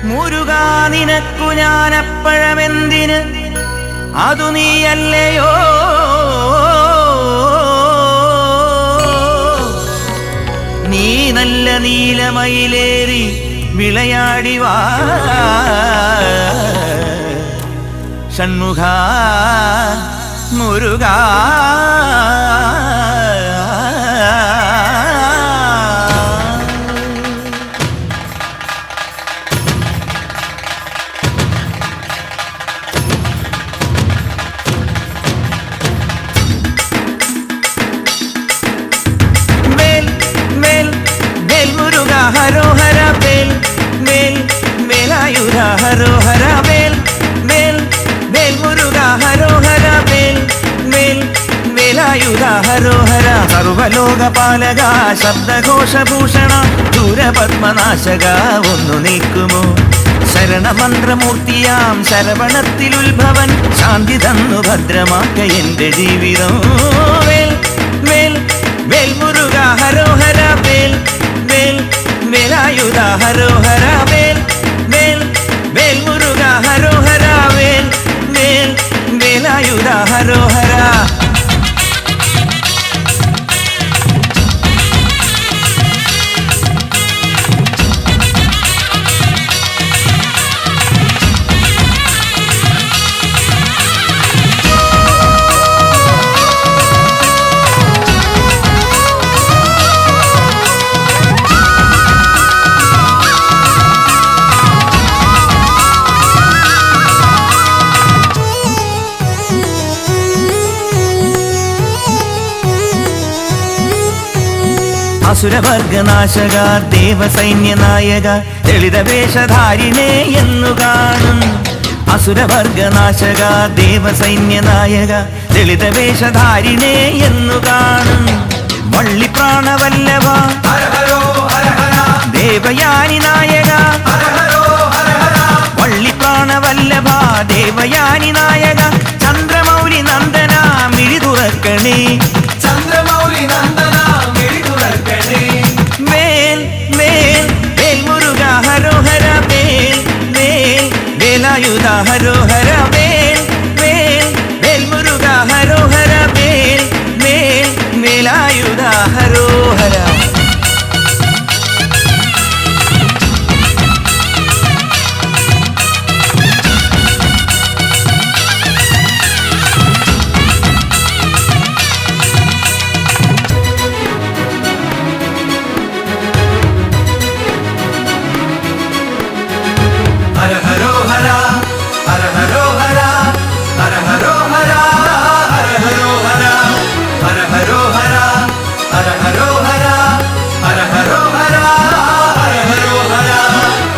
മുരുകാ നിനക്കു ഞാനപ്പഴമെന്തിന് അതു നീയല്ലയോ നീ നല്ല നീലമയിലേറി വിളയാടിവാ ഷൺമുഖ മുരുകാ हरो हरा बेल मेल मेलायुधा हरो हरा बेल मेल बेल मुरुगा हरो हरा बेल मेल मेलायुधा हरो हरा सर्वलोकपालക ശബ്ദഘോഷഭൂഷണ ദൂരപത്മനാശക ഒന്നു നീക്കുമോ ശരണമന്ത്രമൂർത്തിയാം ശരവണത്തിലുത്ഭവൻ ശാന്തി തന്നു ഭദ്രമാക്ക എന്റെ ജീവിതം വേൽ വേൽ വേൽ മുരുക ഹരോ ഹര വേൽ വേൽ വേലായുധ ഹരോ ഹര വേൽ വേൽ വേൽ മുരുക ഹരോ ഹര വേൽ വേൽ വേലായുധ ഹരോ ഹര അസുരവർഗനാശക ദേവസൈന്യനായക ലളിതവേഷധാരിണേ എന്നു കാണും അസുരവർഗനാശക ദേവസൈന്യനായക ലളിതവേഷധാരിണേ എന്നു കാണും വള്ളിപ്രാണവല്ലഭ ദേവയാനി നായക വള്ളിപ്രാണവല്ലഭ ദേവയാനി നായക ചന്ദ്രമൗലി നന്ദന മിഴി തുറക്കണേ ചന്ദ്രമൗലി നന്ദന വേൽ വേൽ വേൽ മുരുക ഹരോ ഹര വേൽ വേൽ വേലായുധ ഹരോ ഹര വേൽ വേൽ വേൽ മുരുക ഹരോ ഹര വേൽ വേൽ വേലായുധ ഹരോ ഹര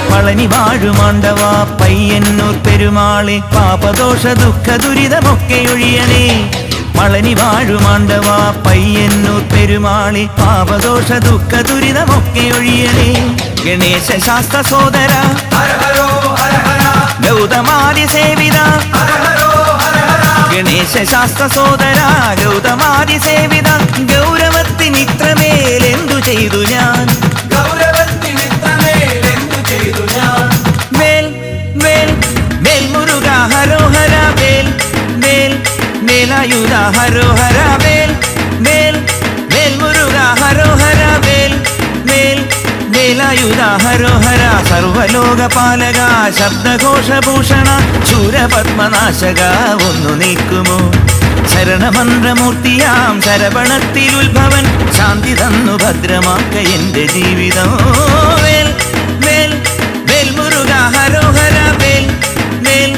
പളനി വാഴുമാണ്ടവ പയ്യന്നൂർ പെരുമാളെ പാപദോഷ ദുഃഖ ദുരിതമൊക്കെ ഒഴിയണേ പളനി വാഴുമാണ്ടവ പയ്യന്നൂർ പെരുമാളെ പാപദോഷ ദുഃഖ ദുരിതമൊക്കെ ഒഴിയണേ ഗണേശ ശാസ്ത്ര സോദര ഗൗതമാദി സേവിത ഗണേശ ശാസ്ത്ര സോദര ഗൗതമാദി സേവിത ഗൗരവത്തിനിത്രമേലെന്തു ചെയ്തു ഞാൻ വേൽ വേൽ വേൽ മുരുക ഹരോ ഹര വേൽ വേൽ വേലായുധ ഹരോ ഹര വേൽ വേൽ വേൽ മുരുക ഹരോ ഹര വേൽ വേൽ വേലായുധ ഹരോ ഹര സർവലോകപാലക ശബ്ദഘോഷഭൂഷണ ശൂരപത്മനാശക ഒന്നു നീക്കുമോ ശരണമന്ത്രമൂർത്തിയാം ശരവണത്തിലുത്ഭവൻ ശാന്തി തന്നു ഭദ്രമാക്ക എന്റെ ജീവിതം വേൽ വേൽ വേൽ മുരുക ഹരോ ഹര വേൽ വേൽ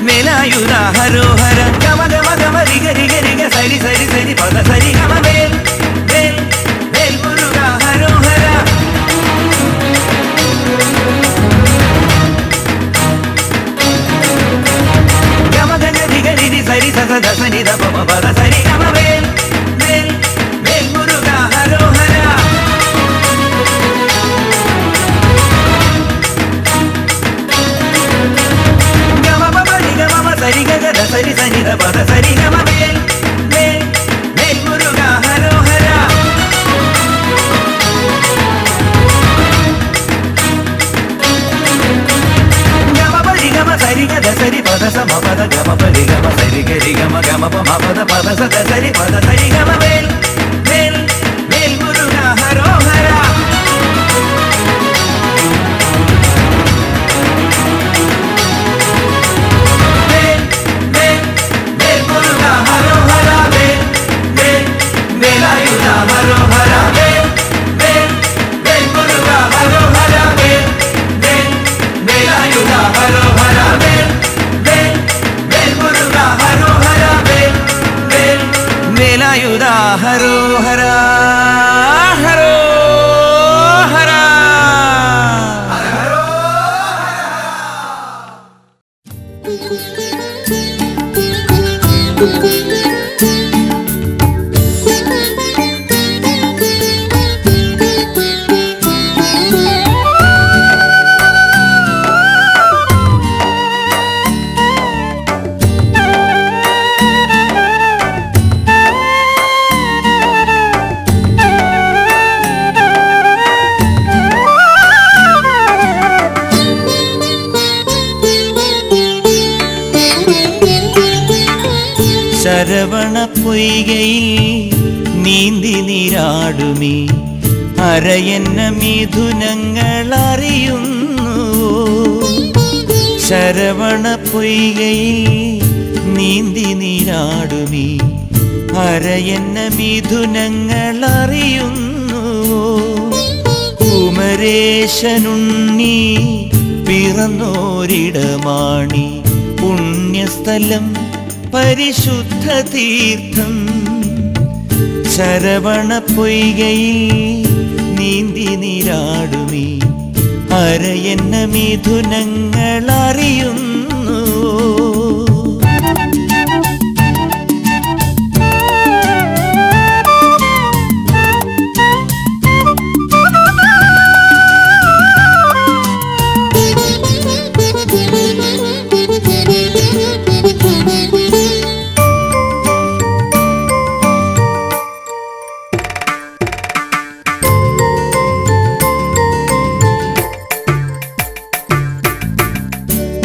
വേലായുധ ഹരോ ഹര ഗമ ഗമ ഗമ രിഗ രിഗ രിഗ സരി സരി സരി പദ സരി ഗമ വേൽ വേൽ വേൽ മുരുക ഹരോ ഹര ഗമ ഗഗ രിഗ രിരി സരി സസ ദസ നി ദ പ പദ സരി ഗമ വേൽ വേൽ വേൽ മുരുക ഹരോ ഹര സരി ഗഗ ദ സരി സനി ദ പദ സരി ഗമ വേൽ വേൽ വേൽ മുരുക ഹരോ ഹര സദ സരി പദ സരി ഗമ വേൽ വേൽ വേൽ മുരുക ഹരോഹര വേൽ വേൽ വേൽ മുരുക ഹരോഹര വേൽ വേൽ വേലായുധ ഹരോഹര വേൽ വേൽ വേൽ മുരുക ഹരോഹര വേൽ വേൽ വേലായുധ ഹരോഹര വേൽ വേൽ വേൽ മുരുക ഹരോഹര വേൽ വേൽ വേലായുധ ഹരോഹര ഹരോഹര ശരവണ പൊയ്കയിൽ നീന്തി നീരാടുമീ അരയന്ന മിഥുനങ്ങൾ അറിയുന്നു. ശരവണ പൊയ്കയിൽ നീന്തി നീരാടുമീ അരയന്ന മിഥുനങ്ങൾ അറിയുന്നു. കുമരേശനുണ്ണി പിറന്നോരിടമാണി പുണ്യസ്ഥലം പരിശുദ്ധ തീർത്ഥം. ശരവണ പൊയ്കയിൽ നീന്തി നീരാടുമീ അരയന്ന മിഥുനങ്ങൾ അറിയുന്നു.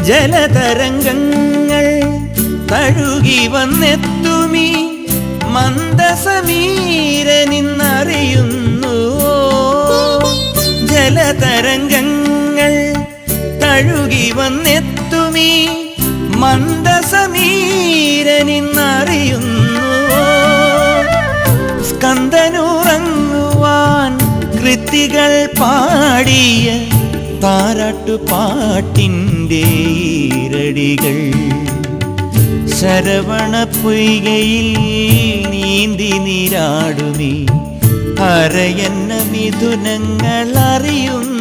ജലതരംഗങ്ങൾ തഴുകി വന്നെത്തുമീ മന്ദസമീരനിന്നറിയുന്നു. ജലതരംഗങ്ങൾ തഴുകി വന്നെത്തുമീ മന്ദസമീരനിന്നറിയുന്നു. സ്കന്ദനുറങ്ങുവാൻ കൃത്തികൾ പാടിയ താരാട്ടുപാട്ടിൻ്റെ ഈരടികൾ. ശരവണ പൊയ്കയിൽ നീന്തി നീരാടുമീ അരയന്ന മിഥുനങ്ങൾ അറിയുന്നു.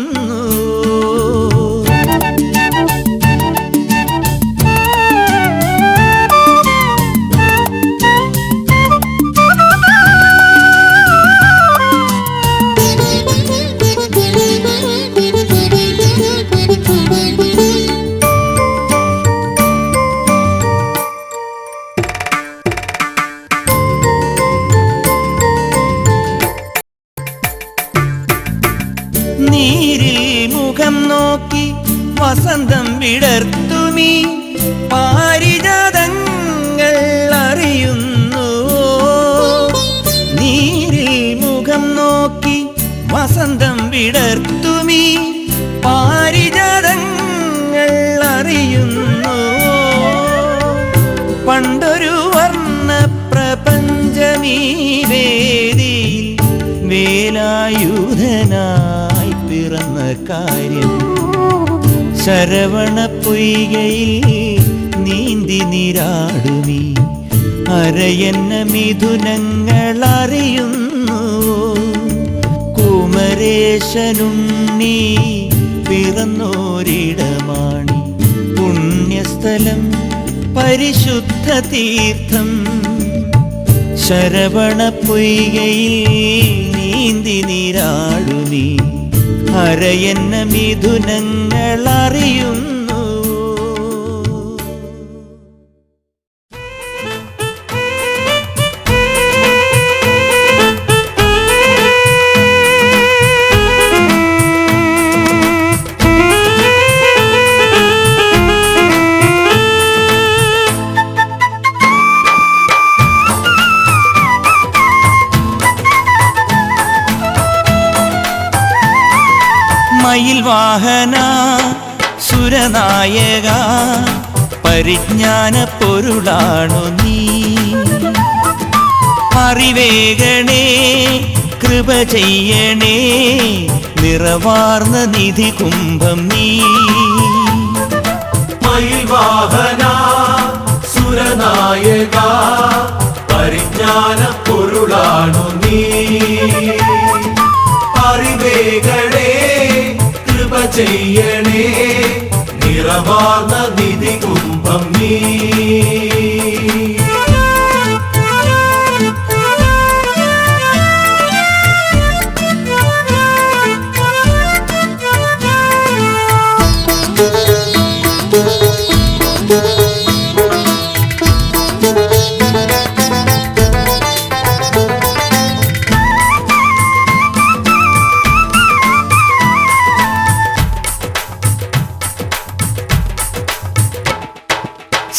നീരിൽ മുഖം നോക്കി വസന്തം വിടർത്തുമീ പാരിജാതങ്ങൾ അറിയുന്നു. നീരിൽ മുഖം നോക്കി വസന്തം വിടർത്തുമീ പാരിജാതങ്ങൾ അറിയുന്നു. പണ്ടൊരു വർണ്ണ പ്രപഞ്ചമീ വേദിയിൽ വേലായുധനായി പിറന്ന കാര്യം. ശരവണ പൊയ്കയിൽ നീന്തി നീരാടുമീ അരയന്ന മിഥുനങ്ങൾ അറിയുന്നു. കുമരേശനുണ്ണി പിറന്നോരിടമാണി പുണ്യസ്ഥലം പരിശുദ്ധ തീർത്ഥം. ശരവണ പൊയ്കയിൽ നീന്തി നീരാടുമീ അരയന്ന മിഥുനങ്ങൾ അറിയുന്നു. മയിൽ വാഹന സുരനായക പരിജ്ഞാന പൊരുളാണു നീ. അറിവേകണേ കൃപ ചെയ്യണേ നിറവാർന്ന നിധി കുംഭം നീ. മയിൽ വാഹന സുരനായക പരിജ്ഞാന പൊരുളാണു നീ. അറിവേകണേ കൃപ ചെയ്യണേ നിറവാർന്ന നിധി കുംഭം നീ.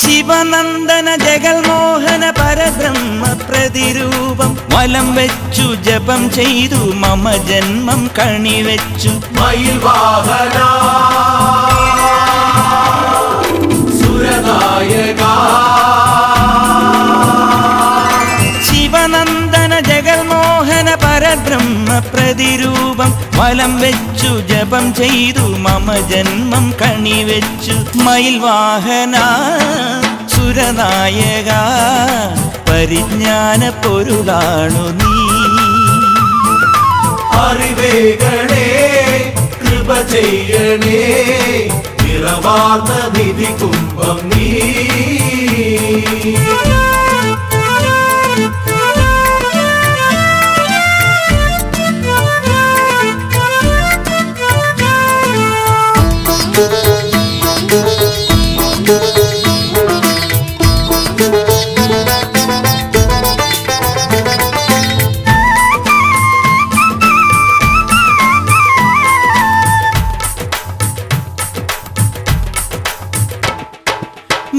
ശിവനന്ദന ജഗൽമോഹന പരബ്രഹ്മ പ്രതിരൂപം വലം വെച്ചു ജപം ചെയ്തു മമ ജന്മം കണിവെച്ചു. മയിൽ വാഹന സുരനായക ശിവനന്ദന ജഗൽമോഹന പരബ്രഹ്മ പ്രതിരൂപം വലം വെച്ചു ജപം ചെയ്തു മമ ജന്മം കണിവെച്ചു. മയിൽ വാഹന സുരനായക പരിജ്ഞാന പൊരുളാണു നീ. അറിവേകണേ കൃപ ചെയ്യണേ നിറവാർന്ന നിധി കുംഭം നീ.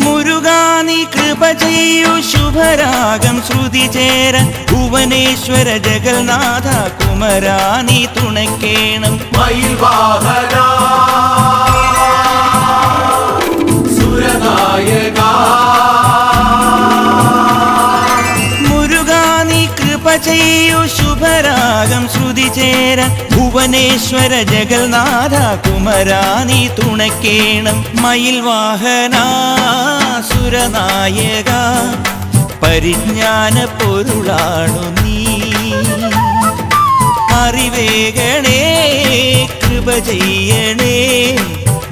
മുരുകാ നീ കൃപ ചെയ്യൂ ശുഭരാഗം ശ്രുതി ചേര ഭുവനേശ്വര ജഗന്നാഥ കുമരാ നീ തുണയ്ക്കേണം. മയിൽ വാഹന സുരനായക മുരുകാ നീ കൃപ ചെയ്യൂ ശുഭരാഗം ശ്രുതി ചേര ഭുവനേശ്വര ജഗന്നാഥ കുമരാ നീ തുണയ്ക്കേണം. മയിൽ വാഹന സുരനായക പരിജ്ഞാന പൊരുളാണു നീ. അറിവേകണേ കൃപ ചെയ്യണേ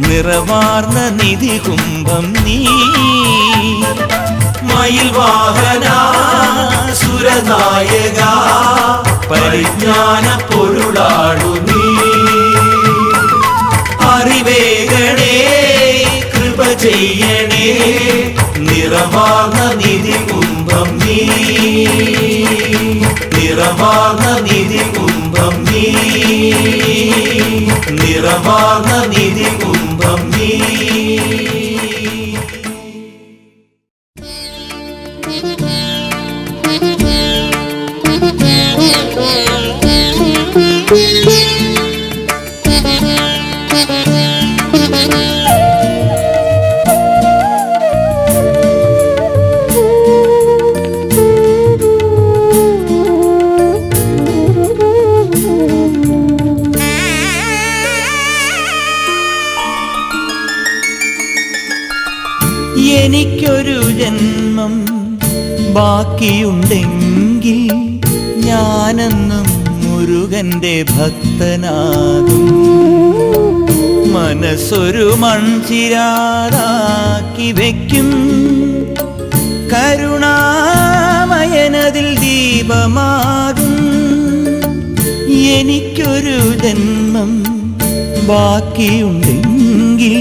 നിറവാർന്ന നിധി കുംഭം നീ. മയിൽ വാഹന സുരനായക പരിജ്ഞാന പൊരുളാണു നീ. അറിവേകണേ കൃപ ചെയ്യണേ നിറവാർന്ന നിധി കുംഭം നീ. നിറവാർന്ന നിധി കുംഭം നീ. നിറവാർന്ന നിധി കുംഭം നീ. എനിക്കൊരു ജന്മം ബാക്കിയുണ്ടെങ്കിൽ ഞാനെന്നും മുരുകന്റെ ഭക്തനാകും. മനസ്സൊരു മൺചിരാതാക്കി വയ്ക്കും കരുണാമയനതിൽ ദീപമാകും. എനിക്കൊരു ജന്മം ബാക്കിയുണ്ടെങ്കിൽ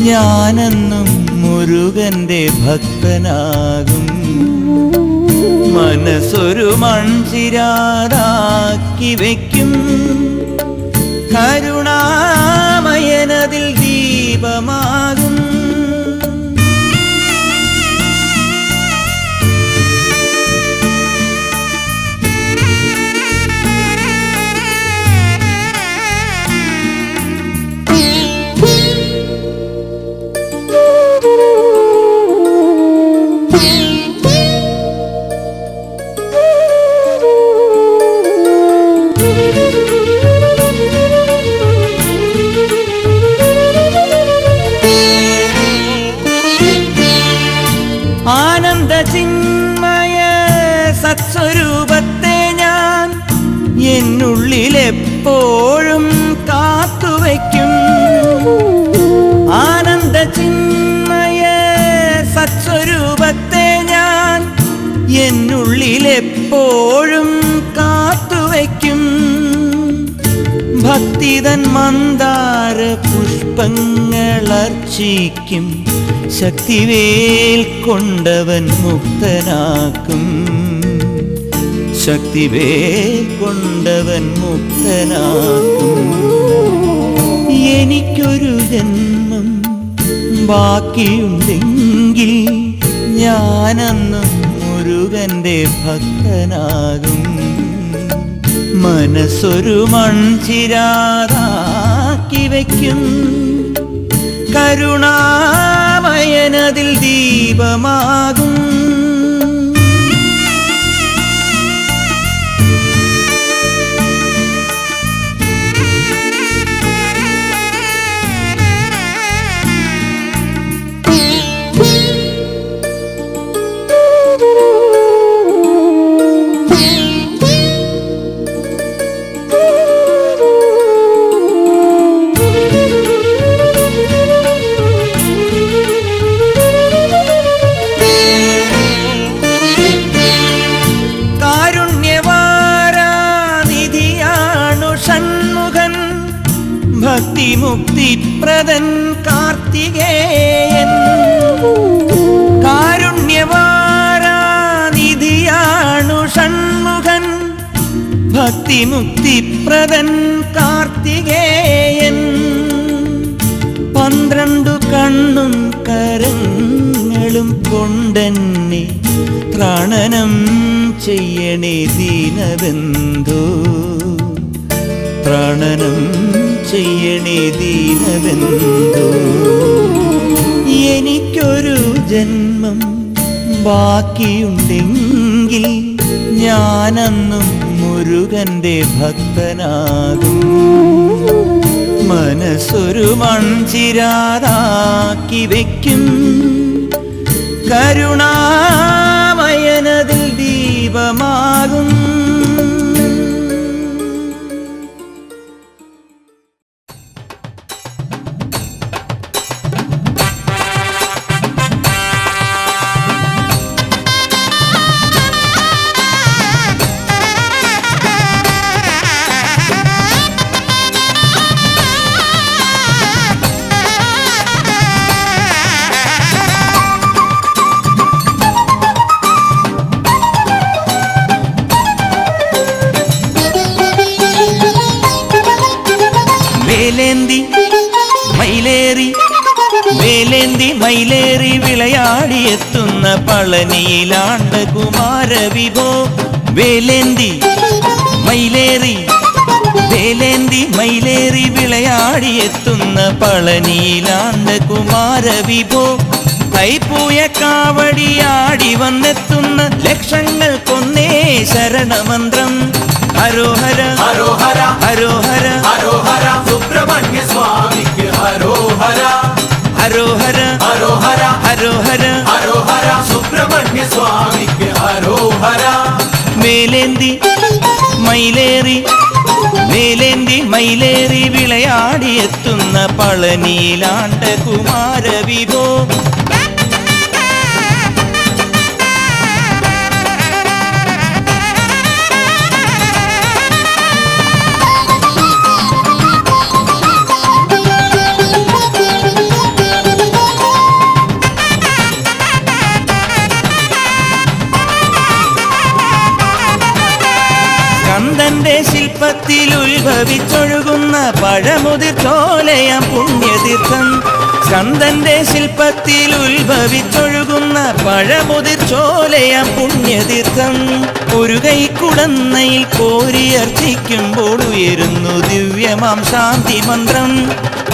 ഞാനെന്നും മുരുകന്റെ ഭക്തനാകും. മനസ്സൊരു മൺചിരാതാക്കി വയ്ക്കും കരുണാമയനതിൽ ദീപമാകും. തൻ മന്ദാര പുഷ്പങ്ങളർച്ചിക്കും ശക്തിവേൽ കൊണ്ടവൻ മുക്തനാക്കും ശക്തിവേൽ കൊണ്ടവൻ മുക്തനാക്കും എനിക്കൊരു ജന്മം ബാക്കിയുണ്ടെങ്കിൽ ഞാനന്ന് മുരുകന്റെ ഭക്തനാകും മനസ്സൊരു മൺചിരാതാക്കി വയ്ക്കും കരുണാമയനതിൽ ദീപമാകും ഭക്തിമുക്തിപ്രദൻ കാർത്തികേയൻ കാരുണ്യവാരാനിധിയാണു ഷൺമുഖൻ ഭക്തിമുക്തിപ്രദൻ കാർത്തികേയൻ 12 കണ്ണും കരങ്ങളും കൊണ്ടെന്നെ ത്രാണനം ചെയ്യണേ ദീനബന്ധോ ത്രാണനം ചെയ്യണേ ദീനബന്ധോ എനിക്കൊരു ജന്മം ബാക്കിയുണ്ടെങ്കിൽ ഞാനന്നും മുരുകന്റെ ഭക്തനാകും മനസ്സൊരു മൺചിരാതാക്കി വയ്ക്കും കരുണാമയനതിൽ ദീപമാകും വേലേന്തി മയിലേറി വിളയാടിയെത്തുന്ന പളനിയിലാണ്ട കുമാരവിഭോ വേലേന്തി മയിലേറി വിളയാടിയെത്തുന്ന പളനിയിലാണ്ട കുമാരവിഭോ കൈപ്പൂയ കാവടിയാടി വന്നെത്തുന്ന ലക്ഷങ്ങൾ കൊന്നേ ശരണമന്ത്രം ഹരോഹര ഹരോഹര ഹരോഹര ഹരോഹര സുബ്രഹ്മണ്യ സ്വാമിക്ക് ഹരോഹര ഹരോഹര ഹരോഹര ഹരോഹര ഹരോഹര സുബ്രഹ്മണ്യ സ്വാമിക്ക് ഹരോഹര വേലേന്തി മയിലേറി വിളയാടിയെത്തുന്ന പളനിയിലാണ്ട കുമാരവിഭോ സ്കന്ദന്റെ ശില്പത്തിൽ ഉത്ഭവിച്ചൊഴുകുന്ന പഴമുതിർ ചോലയാം പുണ്യതീർത്ഥം സ്കന്ദന്റെ ശില്പത്തിൽ ഉത്ഭവിച്ചൊഴുകുന്ന പഴമുതിർ ചോലയാം പുണ്യതീർത്ഥം ഒരു കൈക്കുടന്നയിൽ കോരിയർച്ചിക്കുമ്പോൾ ഉയരുന്നു ദിവ്യമാം ശാന്തി മന്ത്രം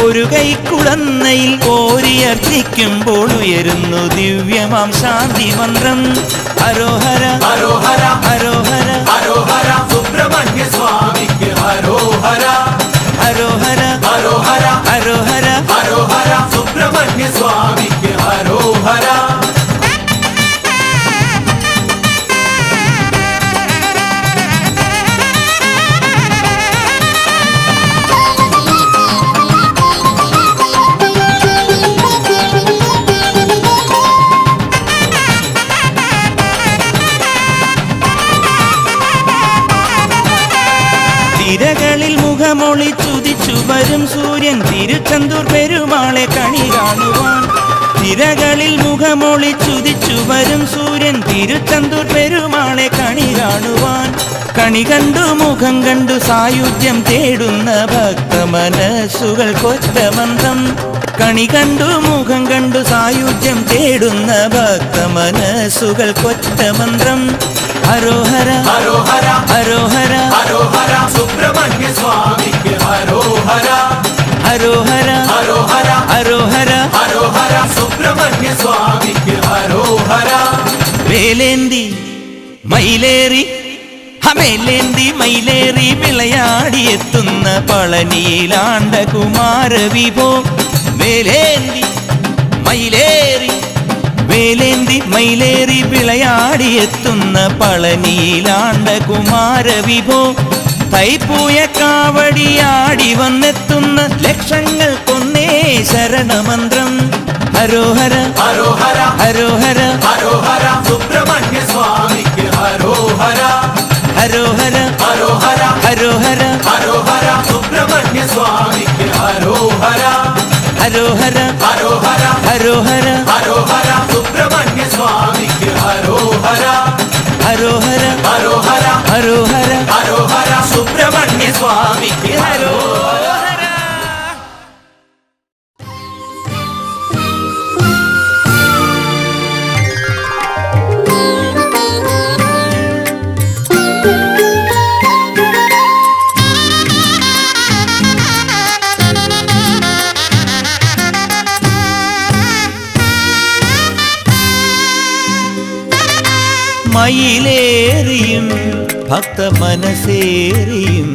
ഒരു കൈക്കുടന്നയിൽ കോരിയർച്ചിക്കുമ്പോൾ ഉയരുന്നു ദിവ്യമാം ശാന്തി മന്ത്രം ഹരോഹര ഹരോഹര ഹരോഹര ഹരോഹര സുബ്രഹ്മണ്യ സ്വാമിക്ക് ഹരോഹര ഹരോഹര ഹരോഹര ഹരോഹര ഹരോഹര സുബ്രഹ്മണ്യ സ്വാമിക്ക് ഹരോഹര തിരകളിൽ മുഖമൊളി ചുതിച്ചു വരും സൂര്യൻ തിരുച്ചെന്തൂർ പെരുമാളെ കണി കാണുവാൻ. തിരകളിൽ മുഖമൊളിച്ചുദിച്ചു വരും സൂര്യൻ തിരുച്ചെന്തൂർ പെരുമാളെ കണി കാണുവാൻ. കണി കണ്ടു മുഖം കണ്ടു സായുജ്യം തേടുന്ന ഭക്ത മനസ്സുകൾ കൊറ്റമന്ത്രം. കണി കണ്ടു മുഖം കണ്ടു സായുജ്യം തേടുന്ന ഭക്ത മനസ്സുകൾ കൊറ്റമന്ത്രം. ഹരോഹര ഹരോഹര ഹരോഹര ഹരോഹര സുബ്രഹ്മണ്യ സ്വാമിക്ക് ഹരോഹര ഹരോഹര ഹരോഹര ഹരോഹര ഹരോഹര സുബ്രഹ്മണ്യ സ്വാമിക്ക് ഹരോഹര. വേലേന്തി മയിലേറി മേലേന്തി മയിലേറി വിളയാടിയെത്തുന്ന പളനിയിലാണ്ട കുമാരവിഭോ. വേലേന്തി മയിലേറി വേലേന്തി മയിലേറി വിളയാടിയെത്തുന്ന പളനിയിലാണ്ട കുമാരവിഭോ. തൈപ്പൂയ കാവടിയാടി വന്നെത്തുന്ന ലക്ഷങ്ങൾ കൊന്നേ ശരണമന്ത്രം. ഹരോഹര ഹരോഹര ഹരോഹര ഹരോഹര സുബ്രഹ്മണ്യ സ്വാമിക്ക് ഹരോഹര ഹരോഹര ഹരോഹര ഹരോഹര ഹരോഹര സുബ്രഹ്മണ്യ സ്വാമിക്ക് ഹരോഹര ഹരോഹര ഹരോഹര ഹരോഹര ഹരോഹര സുബ്രഹ്മണ്യ സ്വാമിക്ക് ഹരോഹര ഹരോഹര ഹരോഹര ഹരോഹര ഹരോഹര സുബ്രഹ്മണ്യ സ്വാമിക്ക് ഹരോഹര. മയിലേറിയും ഭക്ത മനസ്സേറിയും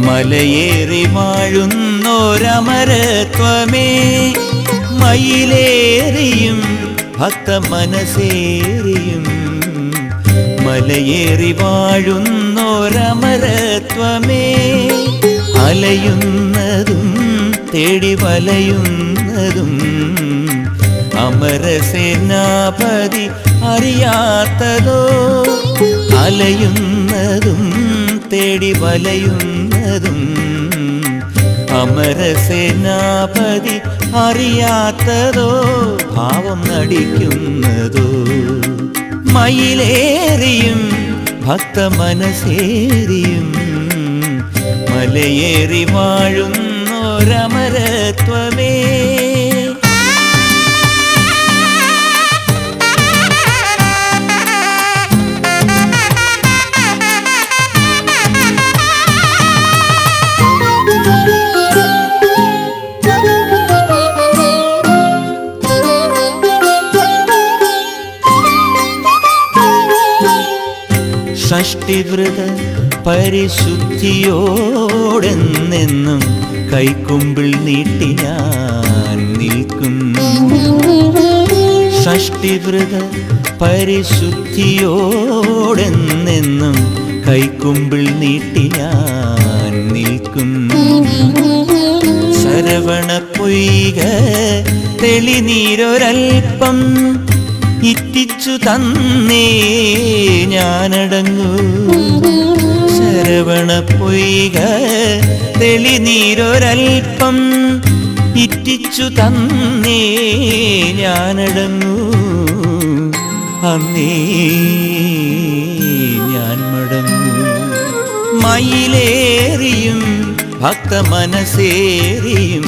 മലയേറി വാഴുന്നോരമരത്വമേ. മയിലേറിയും ഭക്ത മനസ്സേറിയും മലയേറി വാഴുന്നോരമരത്വമേ. അലയുന്നതും തേടി വലയുന്നതും അമരസേനാപതി അറിയാത്തതോ. അലയുന്നതും തേടി വലയുന്നതും അമരസേനാപതി അറിയാത്തതോ. ഭാവം നടിക്കുന്നതോ. മയിലേറിയും ഭക്ത മനസ്സേറിയും മലയേറി വാഴുന്നോരമരത്വമേ. ഷഷ്ടിവ്രത പരിശുദ്ധിയോടെന്നെന്നും കൈക്കുമ്പിൾ നീട്ടി ഞാൻ നിൽക്കും. ഷഷ്ടിവ്രത പരിശുദ്ധിയോടെന്നെന്നും കൈക്കുമ്പിൾ നീട്ടി ഞാൻ നിൽക്കും. ശരവണ പൊയ്ക തെളിനീരൊരൽപ്പം ഇറ്റിച്ചു തന്നേ ഞാനടങ്ങൂ. ശരവണ പൊയ്ക തെളിനീരൊരൽപ്പം ഇറ്റിച്ചു തന്നേ ഞാനടങ്ങൂ. അന്നേ ഞാൻ മടങ്ങൂ. മയിലേറിയും ഭക്ത മനസ്സേറിയും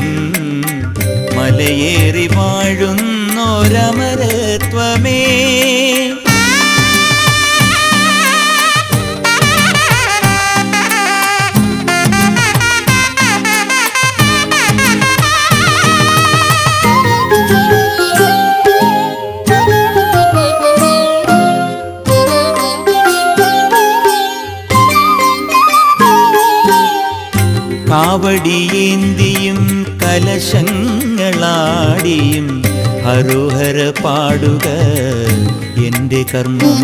മലയേറി വാഴുന്നോരമരത്വമേ. കാവടിയേന്തിയും കലശങ്ങളാടിയും ഹരോഹര പാടുക എൻ്റെ കർമ്മം.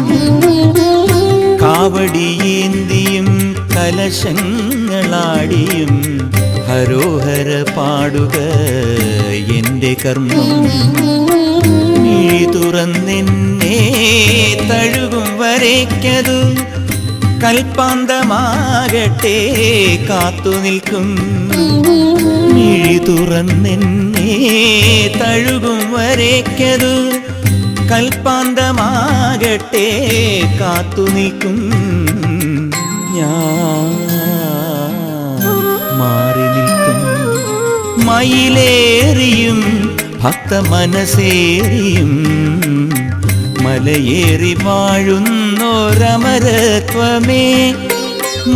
കാവടിയേന്തിയും കലശങ്ങളാടിയും ഹരോഹര പാടുക എൻ്റെ കർമ്മം. മിഴി തുറന്നെന്നെ തഴുകും വരേക്കതു കൽപ്പാന്തമാകട്ടെ കാത്തു നിൽക്കും മിഴി തുറന്നെന്നെ തഴുകും വരേക്കതു കൽപ്പാന്തമാകട്ടെ കാത്തു നിൽക്കും ഞാൻ മാറി നിൽക്കും മയിലേറിയും ഭക്ത മനസ്സേറിയും മലയേറി വാഴുന്നോരമരത്വമേ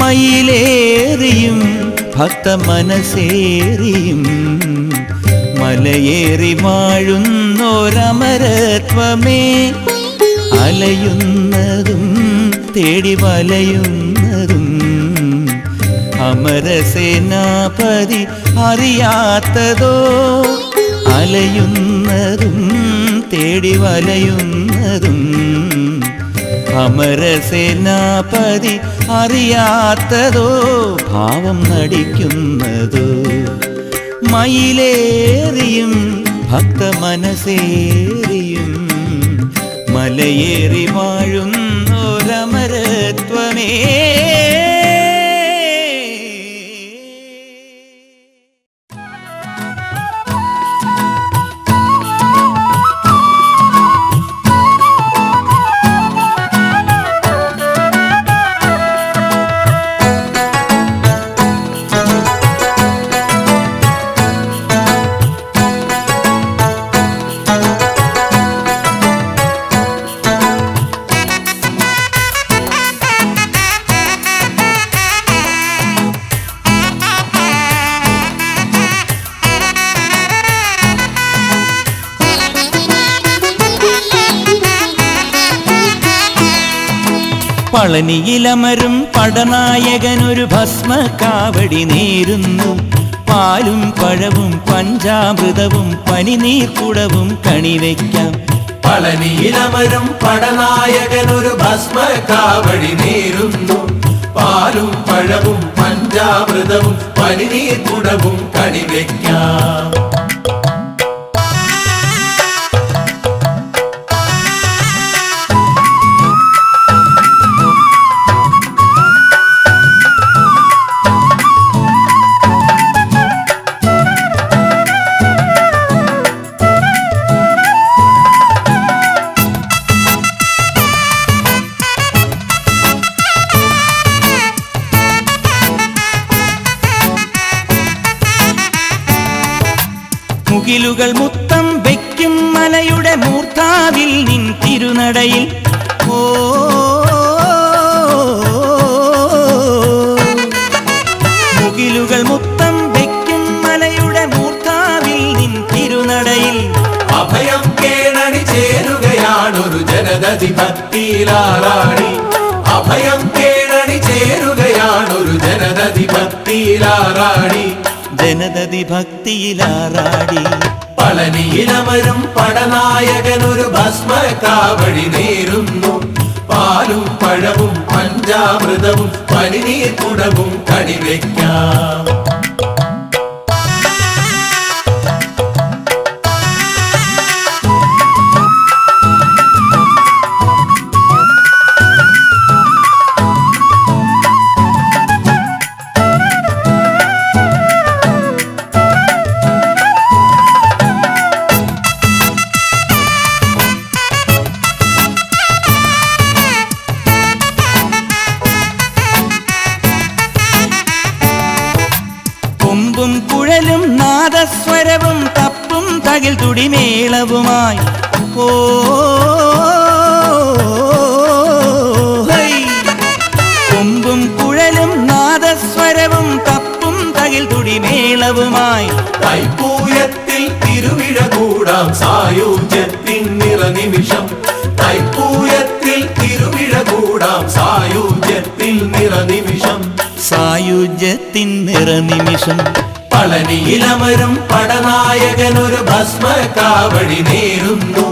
മയിലേറിയും ഭക്ത മനസ്സേറിയും മലയേറി വാഴുന്നോരമരത്വമേ അലയുന്നതും തേടി വലയുന്നതും അമരസേനാപതി അറിയാത്തതോ അലയുന്നതും തേടി വലയുന്നതും അമരസേനാപതി അറിയാത്തതോ ഭാവം നടിക്കുന്നതോ മയിലേറിയും ഭക്ത മനസ്സേറിയും മലയേറി വാഴുന്നോരമരത്വമേ പളനിയിലമരും പടനായകനൊരു ഭസ്മ കാവടി നേരുന്നു പാലും പഴവും പഞ്ചാമൃതവും പനിനീർക്കുടവും കണിവയ്ക്കാം പളനിയിലമരും പടനായകനൊരു ഭസ്മ കാവടി നേരുന്നു പാലും പഴവും പഞ്ചാമൃതവും പനിനീർക്കുടവും കണിവയ്ക്കാം മുകിലുകൾ മുത്തം വയ്ക്കും മലയുടെ മൂർത്താവിൽ നിൻ തിരുനടയിൽ ഓ മുകിലുകൾ മുത്തം വയ്ക്കും മലയുടെ മൂർത്താവിൽ നിൻ തിരുനടയിൽ അഭയം കേണടി ചേരുകയാണൊരു ജനതതി ഭക്തിയിലാറാടി അഭയം കേണടി ചേരുകയാണൊരു ജനതതി ഭക്തിയിലാറാടി ജനതതി ഭക്തിയിലാറാടി പളനിയിലമരും പടനായകനൊരു ഭസ്മ കാവടി നേരുന്നു പാലും പഴവും പഞ്ചാമൃതവും പനിനീർക്കുടവും കണിവയ്ക്കാം കൊമ്പും കുഴലും നാദസ്വരവും തപ്പും തകിൽ തുടിമേളവുമായി ഓ കൊമ്പും കുഴലും നാദസ്വരവും തപ്പും തകിൽ തുടിമേളവുമായി തൈപ്പൂയത്തിൽ തിരുവിഴ കൂടാം സായുജ്യത്തിൻ നിറനിമിഷം തൈപ്പൂയത്തിൽ തിരുവിഴ കൂടാം സായുജ്യത്തിൻ നിറനിമിഷം സായുജ്യത്തിൻ നിറനിമിഷം പളനിയിലമരും പടനായകനൊരു ഭസ്മ കാവടി നേരുന്നു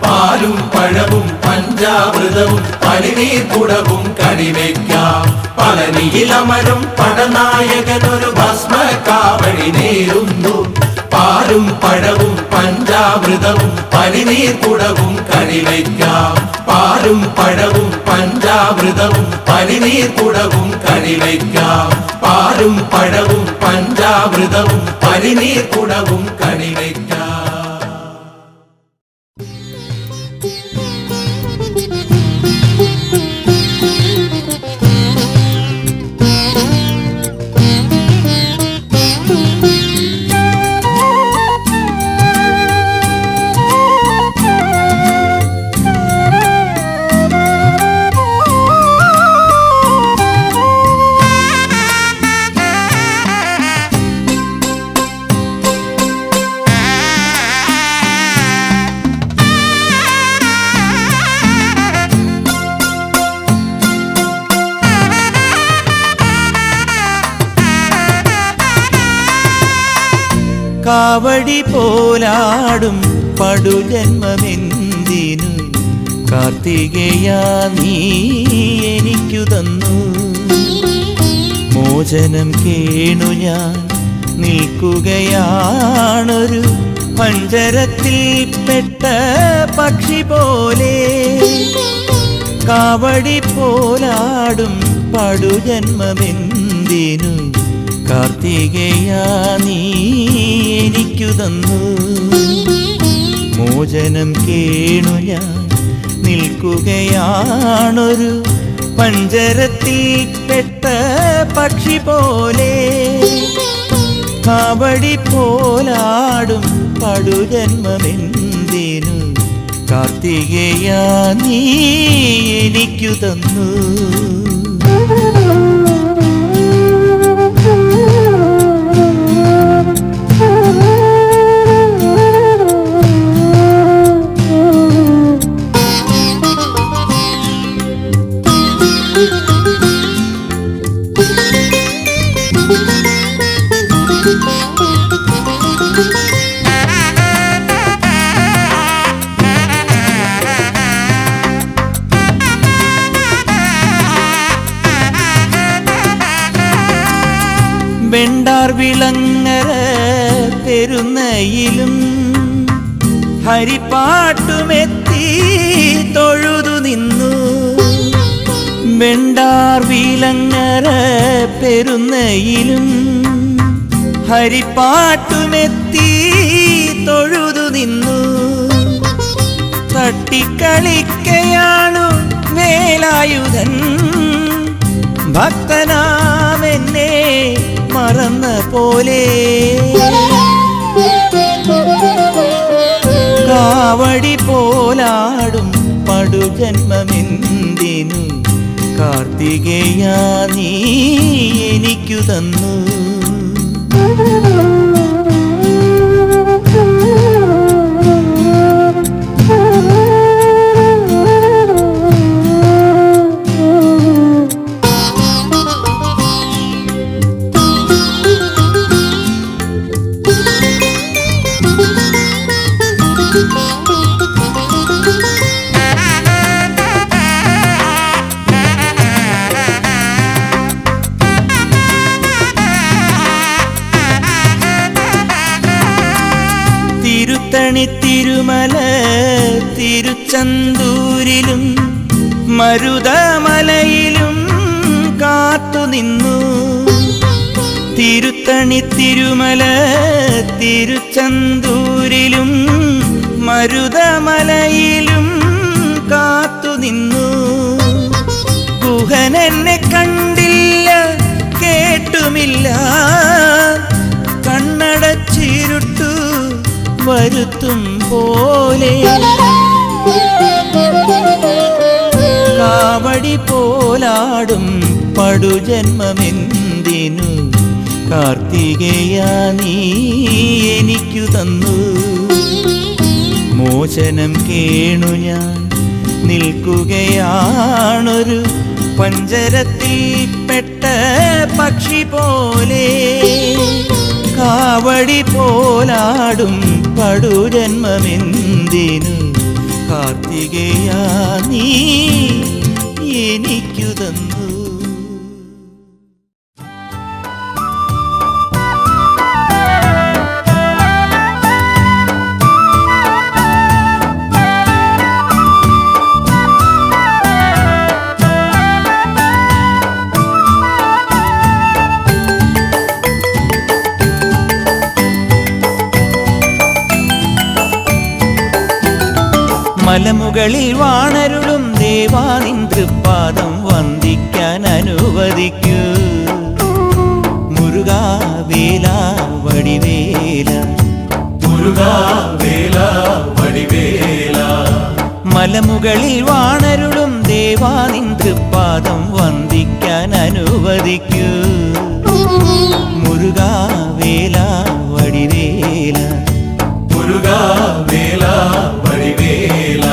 പാലും പഴവും പഞ്ചാമൃതവും പനിനീർക്കുടവും കണിവയ്ക്കാം പളനിയിലമരും പടനായകനൊരു ഭസ്മ കാവടി നേരുന്നു പാലും പഴവും പഞ്ചാമൃതവും പനിനീർ കുടവും കണിവയ്ക്കാം. പാലും പഴവും പഞ്ചാമൃതവും പനിനീർ കുടവും കണിവയ്ക്കാം. പാലും പഴവും പഞ്ചാമൃതവും പനിനീർ കുടവും കണിവയ്ക്കാം. കാവടി പോലാടും പടുജന്മമെന്തിനു കാർത്തികേയാ നീ എനിക്കു തന്നു. മോചനം കേണു ഞാൻ നിൽക്കുകയാണൊരു പഞ്ചരത്തിൽ പെട്ട പക്ഷി പോലെ. കാവടി പോലാടും പടുജന്മമെന്തിനു കാർത്തികേയാ നീ എനിക്കു തന്നു. മോചനം കേണു ഞാൻ നിൽക്കുകയാണൊരു പഞ്ചരത്തിൽ പെട്ട പക്ഷി പോലെ. കാവടി പോലാടും പടുജന്മമെന്തിനു കാർത്തികേയാ നീ എനിക്കു തന്നു. വെണ്ടാർ വിളങ്ങര പെരുന്നയിലും ഹരിപ്പാട്ടുമെത്തി തൊഴുതു നിന്നു. വെണ്ടാർ വിളങ്ങര പെരുന്നയിലും ഹരിപ്പാട്ടുമെത്തി തൊഴുതു നിന്നു. തട്ടിക്കളിക്കയാണു വേലായുധൻ ഭക്തനാമെന്നെ മറന്ന പോലെ. കാവടി പോലാടും പടുജന്മമെന്തിനു കാർത്തികേയാ നീ എനിക്കു തന്നു. തിരുമല തിരുച്ചന്തൂരിലും മരുതമലയിലും കാത്തുനിന്നു. തിരുമല തിരുച്ചന്തൂരിലും മരുതമലയിലും കാത്തുനിന്നു. ഗുഹനെന്നെ കണ്ടില്ല കേട്ടുമില്ല, കണ്ണടച്ചിരുട്ടു വരുത്തും പോലെ. കാവടി പോലാടും പടുജന്മമെന്തിനു കാർത്തികേയാ നീ എനിക്കു തന്നു. മോചനം കേണു ഞാൻ നിൽക്കുകയാണൊരു പഞ്ചരത്തിൽ പെട്ട പക്ഷി പോലെ. കാവടി പോലാടും പടുജന്മമെന്തിനു കാർത്തികേയാ നീ എനിക്കു തന്നു. മലമുകളിൽ വാണരുളും ദേവാ നിൻ തൃപ്പാദം വന്ദിക്കാൻ അനുവദിക്കൂ. മുരുകാ വേലാ വടിവേല, മുരുകാ വേലാ വടിവേല. മലമുകളിൽ വാണരുളും ദേവാ നിൻ തൃപ്പാദം വന്ദിക്കാൻ അനുവദിക്കൂ. മുരുകാ വേലാ വടിവേല, മുരുകാ വേലാ വടിവേല.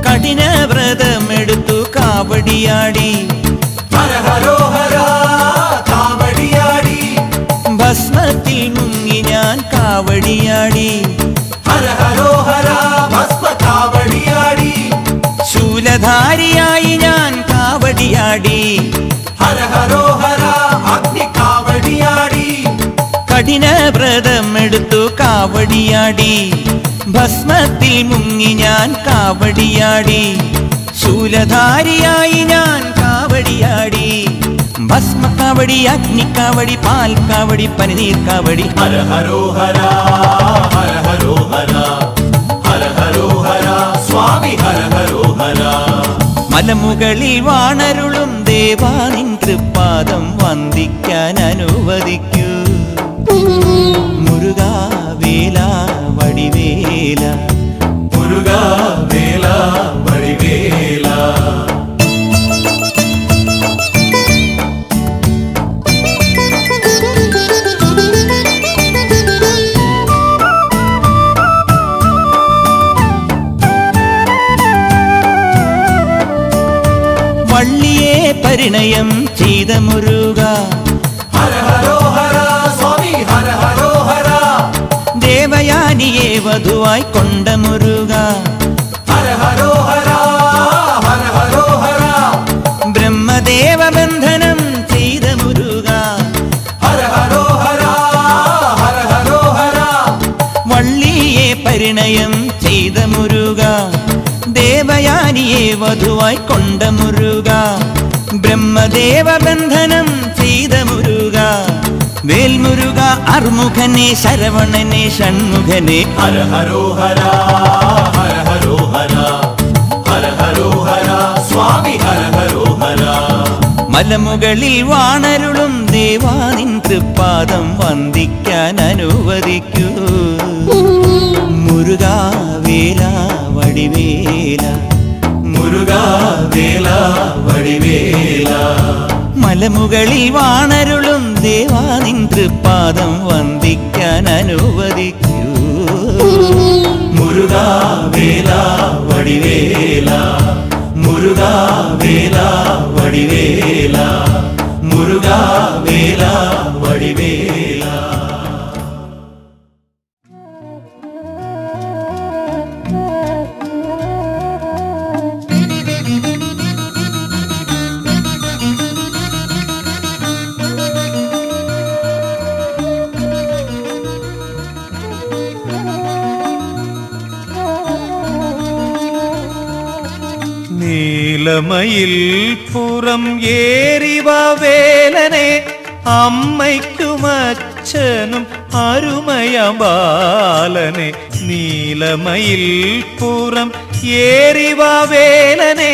കഠിനവ്രതമെടുത്തു കാവടിയാടി, ഹര ഹരോ ഹര കാവടിയാടി. ഭസ്മത്തിൽ മുങ്ങി ഞാൻ കാവടിയാടി. ഹര ഹരോ ഹര ഭസ്മ കാവടിയാടി. ശൂലധാരിയായി ഞാൻ കാവടിയാടി. ഹര ഹരോ ഹര അഗ്നി കാവടിയാടി. കഠിനവ്രതമെടുത്തു കാവടിയാടി, ഭസ്മത്തിൽ മുങ്ങി ഞാൻ കാവടിയാടി. ശൂലധാരിയായി ഞാൻ കാവടിയാടി. ഭസ്മക്കാവടി, അഗ്നിക്കാവടി, പാൽക്കാവടി, പനിനീർ കാവടി. ഹര ഹരോ ഹര ഹര ഹരോ ഹര ഹര ഹരോ ഹര സ്വാമി ഹര ഹരോ ഹര. മലമുകളിൽ വാണരുളും ദേവാ നിൻ തൃപ്പാദം വന്ദിക്കാൻ അനുവദിക്കൂ. മുരുകാ വേലാ വടിവേല, മുരുകാ വേലാ വടിവേല. വള്ളിയെ പരിണയം ചെയ്ത മുരുകാ, ഹര ഹരോ ഹര സ്വാമി ഹര ഹരോ ഹര. ദേവയാനിയെ വധുവായി കൊണ്ട മുരുകാ, ഹര ഹരോ ഹര ഹര ഹരോ ഹര. ബ്രഹ്മദേവ ബന്ധനം ചെയ്ത മുരുകാ, ഹര ഹരോ ഹര ഹര ഹരോ ഹര. വള്ളിയെ പരിണയം ചെയ്ത മുരുകാ, ദേവയാനിയെ വധുവായി കൊണ്ട മുരുകാ, ബ്രഹ്മദേവ ബന്ധനം ചെയ്ത മുരുകാ. വേൽമുരുക അർമുഖനെ ശരവണനെ ഷൺമുഖനെ. ഹര ഹരോ ഹര ഹര ഹരോ ഹര ഹര ഹരോ ഹര സ്വാമി ഹര ഹരോ ഹര. മലമുകളിൽ വാണരുളും ദേവാ നിൻ തൃപ്പാദം വന്ദിക്കാൻ അനുവദിക്കൂ. മുരുകാ വേലാ വടിവേല, മുരുകാ വേലാ വടിവേല. മലമുകളിൽ വാണരുളും ദേവാ നിൻ തൃപ്പാദം വന്ദിക്കാൻ അനുവദിക്കൂ. മുരുകാ വേലാ വടിവേല, മുരുകാ വേലാ വടിവേല, മുരുകാ വേലാ വടിവേല. നീലമയിൽ പുറം ഏറിവ വേലനെ, അമ്മയ്ക്കും അച്ഛനും അരുമയാം ബാലനെ. നീലമയിൽ പുറം ഏറിവ വേലനെ,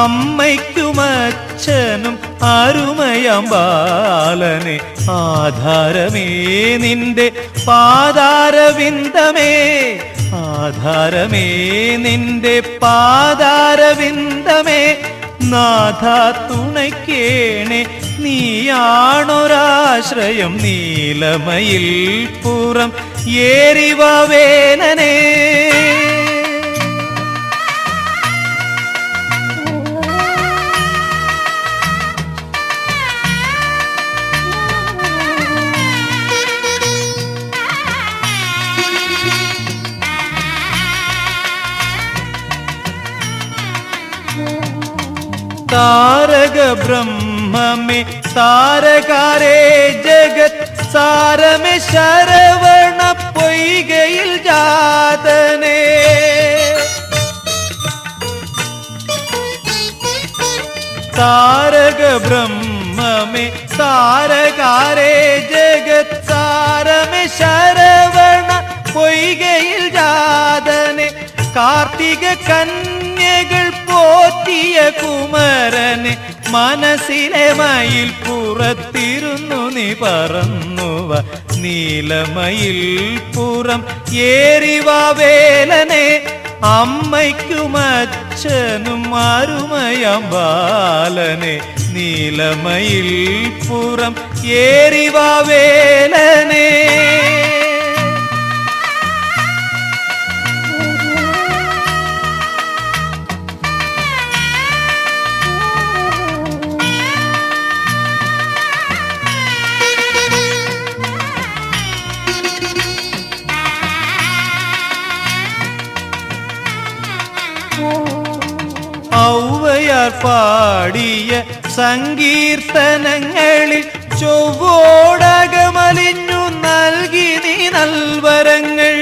അമ്മയ്ക്കും അച്ഛനും അരുമയാം ബാലനെ. ആധാരമേ നിന്റെ പാതാരവിന്ദമേ, ആധാരമേ നിന്റെ പാതാരവിന്ദമേ. നാഥ തുണയ്ക്കേണേ നീയാണൊരാശ്രയം. നീലമയിൽ പുറം ഏറിവ വേലനെ. താരക ബ്രഹ്മമേ താരകാരേ ജഗത് സാരമേ ശരവണ പൊയ്കയിൽ ജാതനേ. ബ്രഹ്മമേ താരകാരേ ജഗത്സാരമേ ശരവണ പൊയ്കയിൽ ജാതനെ കാർത്തിക കന്യകൾ പോറ്റിയ കുമരനെ മനസ്സിലെ മയിൽ പുറത്തിരുന്നു നീ പറന്നുവ നീലമയിൽ പുറം ഏറിവാവേലനെ അമ്മയ്ക്കും അച്ഛനും അരുമയാം ബാലനെ നീലമയിൽ പുറം ഏറിവാവേലനെ ഔവയാർ പാടിയ സങ്കീർത്തനങ്ങളിൽ ചൊവ്വോടകമലിഞ്ഞു നൽകി നീ നൽവരങ്ങൾ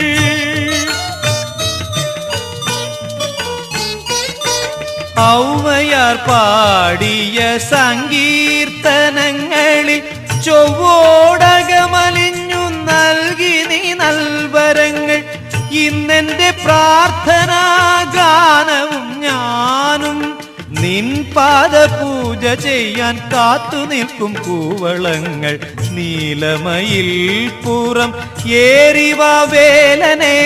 ഔവയാർ പാടിയ സങ്കീർത്തനങ്ങളിൽ ചൊവ്വോടകമലിഞ്ഞു നൽകി നീ നൽവരങ്ങൾ ഇന്നെന്റെ പ്രാർത്ഥനാ ഗാനവും ഞാനും നിൻ പാദപൂജ ചെയ്യാൻ കാത്തു നിൽക്കും കൂവളങ്ങൾ നീലമയിൽ പുറം ഏറിവാവേലനെ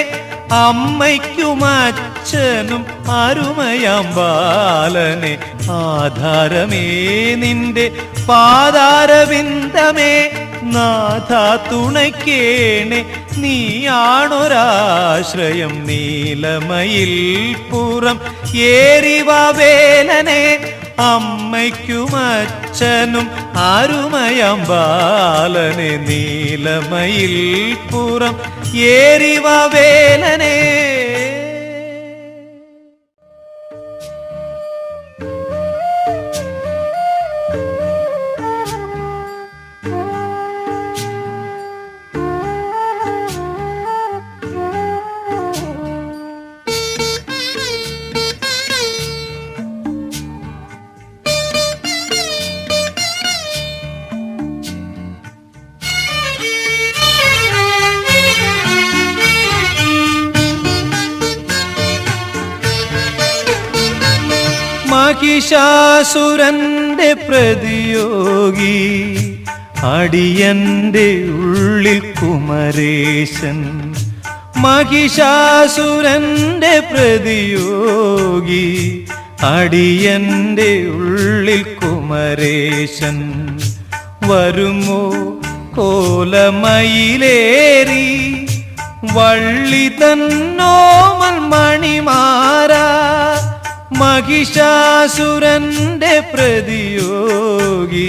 അമ്മയ്ക്കും അച്ഛനും അരുമയാം ബാലനെ ആധാരമേ നിന്റെ പാദാരവിന്ദമേ നാഥ തുണയ്ക്കേണേ നീയാണൊരാശ്രയം നീലമയിൽ പുറം ഏറിവാവേലനെ അമ്മയ്ക്കും അച്ഛനും അരുമയാം ബാലനെ നീലമയിൽ പുറം ഏറിവാവേലനെ മഹിഷാസുരന്റെ പ്രതിയോഗി അടിയന്റെ ഉള്ളിൽ കുമരേശൻ മഹിഷാസുരന്റെ പ്രതിയോഗി അടിയന്റെ ഉള്ളിൽ കുമരേശൻ വരുമോ കോലമയിലേറി വള്ളി തന്നോമൽ മണിമാരാ മഹിഷാസുരന്റെ പ്രതിയോഗി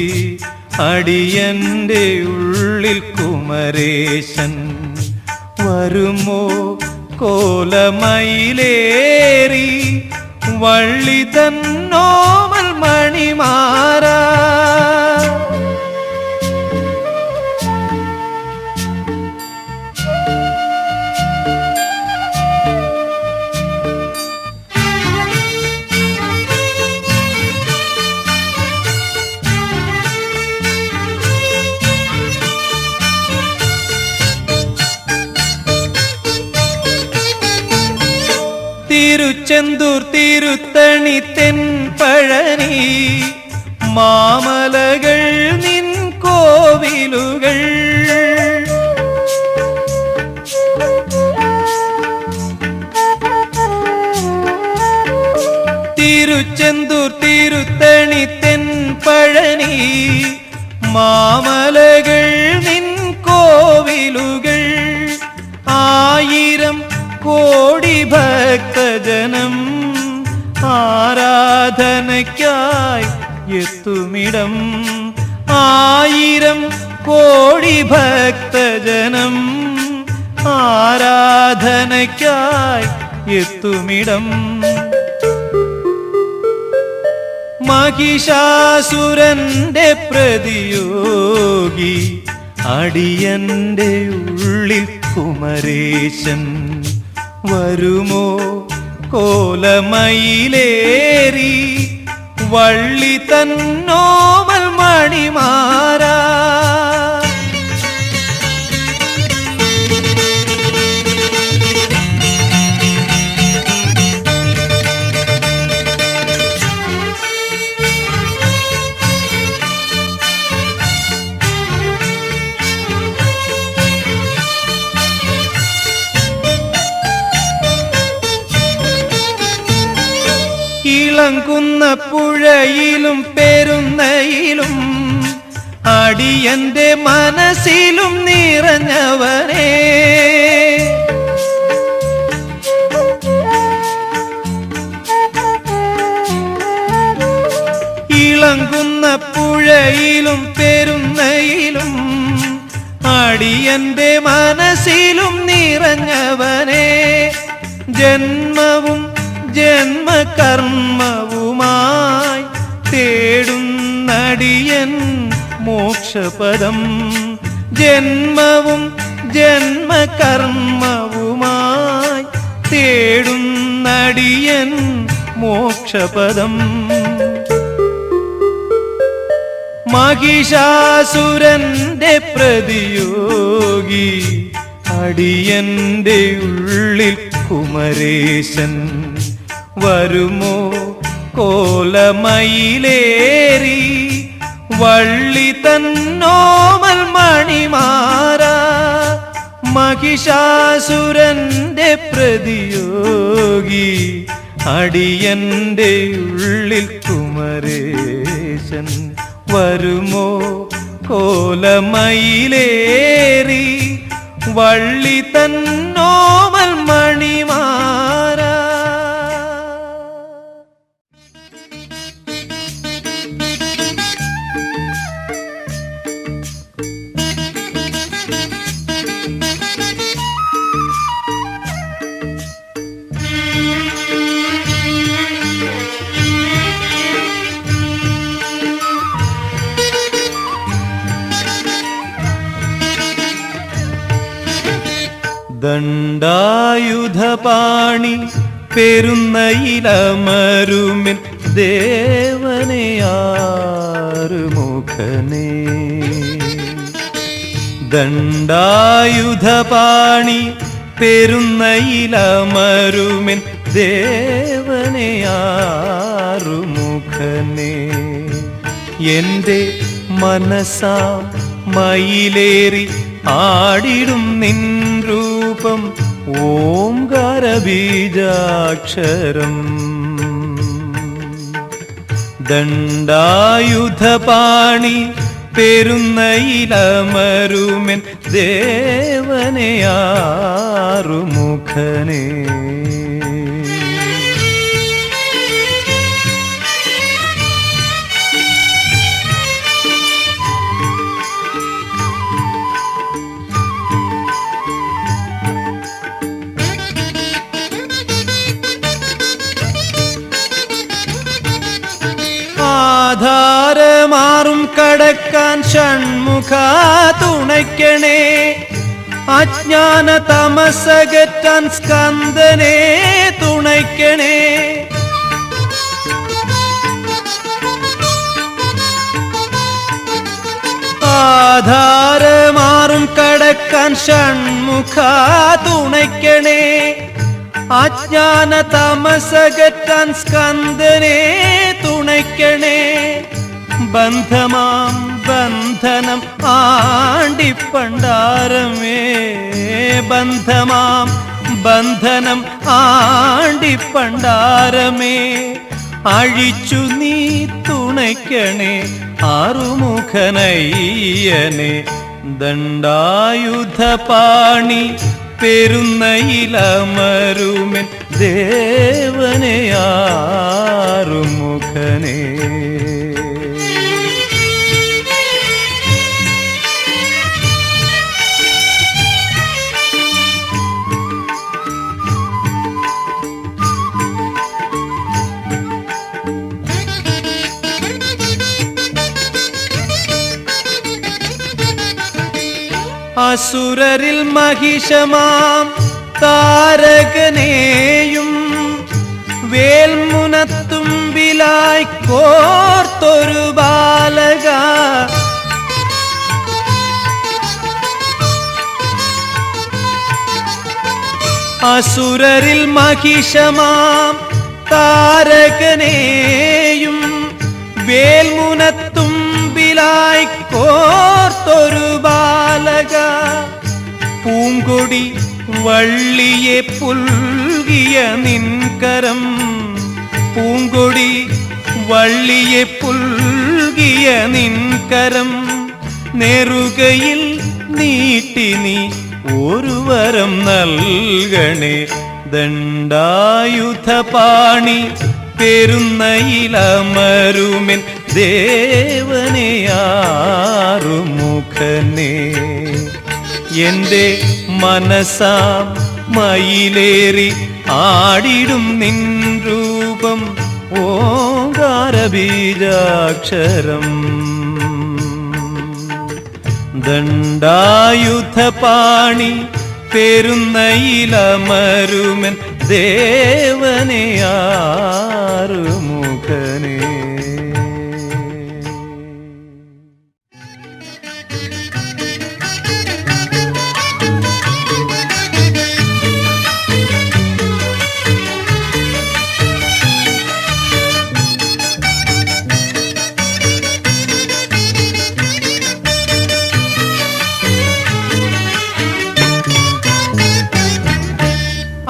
അടിയന്റെ ഉള്ളിൽ കുമരേശൻ വരുമോ കോലമയിലേറി വള്ളി തന്നോമൽ മണിമാരാ തിരുച്ചെന്തൂർ തിരുത്തണി തെൻപഴനി മാമലകൾ നിൻ കോവിലുകൾ തിരുച്ചെന്തൂർ തിരുത്തണി തെൻപഴനി മാമലകൾ നിൻ കോവിലുകൾ ആയിരം കോടി ഭക്തജനം ആരാധനയ്ക്കായി എത്തുമിടം ആയിരം കോടി ഭക്തജനം ആരാധനയ്ക്കായി എത്തുമിടം മഹിഷാസുരന്റെ പ്രതിയോഗി അടിയന്റെ ഉള്ളിൽ കുമരേശൻ വരുമോ കോലമയിലേറി വള്ളി തന്നോമൽ മണിമാരാ. ഇളങ്കുന്ന പുഴയിലും പെരുന്നയിലും അടിയന്റെ മനസ്സിലും നിറഞ്ഞവനേ. ഇളങ്കുന്ന പുഴയിലും പെരുന്നയിലും അടിയന്റെ മനസ്സിലും നിറഞ്ഞവനേ. ജന്മവും ജന്മകർമ്മവുമായി തേടുന്നടിയൻ മോക്ഷപദം. ജന്മവും ജന്മകർമ്മവുമായി തേടുന്നടിയൻ മോക്ഷപദം. മഹിഷാസുരന്റെ പ്രതിയോഗി അടിയന്റെ ഉള്ളിൽ കുമരേശൻ. വരുമോ കോലമയിലേറി വള്ളി തന്നോമൽ മണിമാരാ. മഹിഷാസുരന്റെ പ്രതിയോഗി അടിയന്റെ ഉള്ളിൽ കുമരേശൻ. വരുമോ കോലമയിലേറി വള്ളി തന്നോമൽ മണിമാരാ. ദണ്ഡായുധപാണി പെരുന്നയിലമരുമിൻ ദേവനെ ആറുമുഖനേ. ദണ്ഡായുധപാണി പെരുന്നയിലമരുമിൻ ദേവനെ ആറുമുഖനേ. എന്റെ മനസ്സാ മയിലേറി ആടിടും നിൻ രൂപം ഓംകാരബീജാക്ഷരം. ദണ്ഡായുധപാണി പെരുന്നയിലമരുമിൻ ദേവനെ ആറുമുഖനേ. ആധാരമാറും കടക്കാൻ ഷൺമുഖ തുണയ്ക്കണേ. അജ്ഞാന തമസകറ്റാൻ സ്കന്ദനെ തുണയ്ക്കണേ. ആധാരമാറും കടക്കാൻ ഷൺമുഖ തുണയ്ക്കണേ. അജ്ഞാന തമസകറ്റാൻ സ്കന്ദനെ തുണയ്ക്കണേ. ബന്ധമാം ബന്ധനം ആണ്ടിപ്പണ്ടാരമേ. ബന്ധമാം ബന്ധനം ആണ്ടിപ്പണ്ടാരമേ. അഴിച്ചു നീ തുണയ്ക്കണേ ആറുമുഖനയ്യനെ. ദണ്ഡായുധപാണി പെരുന്നയിലമരുമിൻ ദേവനെ ആറുമുഖനേ. അസുരരിൽ മഹിഷമാം താരകനെയും വേൽമുനത്തുമ്പി തുമ്പിലായി കോർത്തൊരു ബാലക അസുരരിൽ മഹിഷമാം താരകനെയും വേൽമുനത്തുമ്പിലായി കോർത്തൊരു ബാലക പൂങ്കൊടി വള്ളിയെ പുൽകിയ നിൻകരം പൂങ്കൊടി വള്ളിയെ പുൽകിയ നിൻകരം നെറുകയിൽ നീട്ടി നീ ഒരു വരം നൽകണേ ദണ്ഡായുധപാണി പെരുന്നയിലമരുമെൻ ദേവനെ ആറുമുഖനെ എന്റെ മനസാം മയിലേറി ആടിടും നിൻ രൂപം ഓങ്കാരബീജാക്ഷരം ദണ്ഡായുധപാണി പെരുന്നയിലമരുമൻ ദേവനെ ആറുമുഖനെ.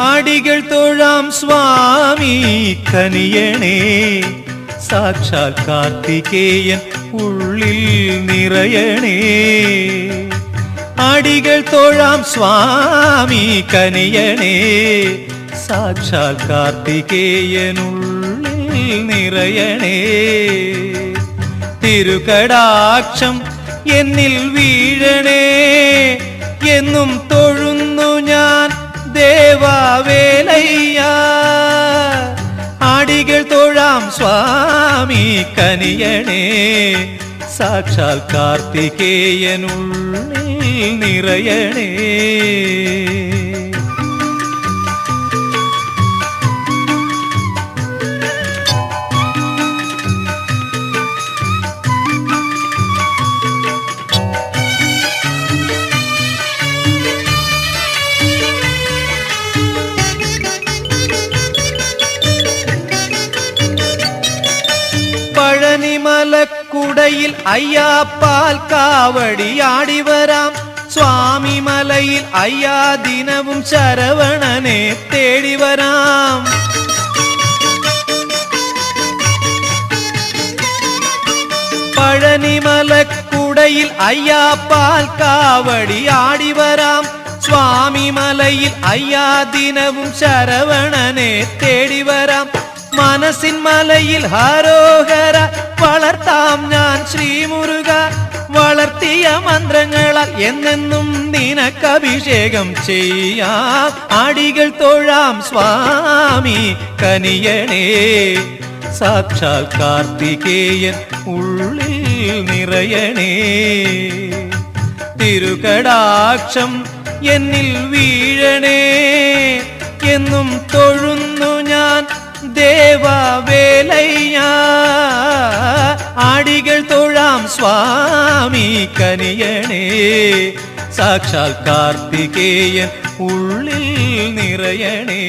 അടികൾ തൊഴാം സ്വാമി കനിയണേ സാക്ഷാൽ കാർത്തികേയൻ ഉള്ളിൽ നിറയണേ അടികൾ തൊഴാം സ്വാമി കനിയണേ സാക്ഷാൽ കാർത്തികേയൻ ഉള്ളിൽ നിറയണേ തിരുകടാക്ഷം എന്നിൽ വീഴണേ എന്നും തൊഴുന്നു ഞാൻ ദേവാവേലയ്യ ആടികൾ തൊഴാം സ്വാമി കനിയണേ സാക്ഷാൽ കാർത്തികേയനുള്ളിൽ നിറയണേ പഴനിമലക്കുടയിൽ അയ്യാപ്പാൽ കാവടിയാടി വരാം സ്വാമി മലയിൽ അയ്യാ ദിനവും ശരവണനെ തേടി വരാം പഴനിമലക്കുടയിൽ അയ്യാപ്പാൽ കാവടിയാടി വരാം സ്വാമി മലയിൽ അയ്യാ ദിനവും ശരവണനെ തേടി വരാം മനസ്സിൻ മലയിൽ ഹരോഹര വളർത്താം ഞാൻ ശ്രീമുരുക വളർത്തിയ മന്ത്രങ്ങളാൽ എന്നെന്നും നിനക്കഭിഷേകം ചെയ്യാം അടികൾ തൊഴാം സ്വാമി കനിയണേ സാക്ഷാൽ കാർത്തികേയൻ ഉള്ളിൽ നിറയണേ തിരുകടാക്ഷം എന്നിൽ വീഴണേ എന്നും തൊഴുന്നു ഞാൻ ദേവാവേലയ്യ ആടികൾ തൊഴാം സ്വാമി കനിയണേ സാക്ഷാൽ കാർത്തികേയൻ ഉള്ളിൽ നിറയണേ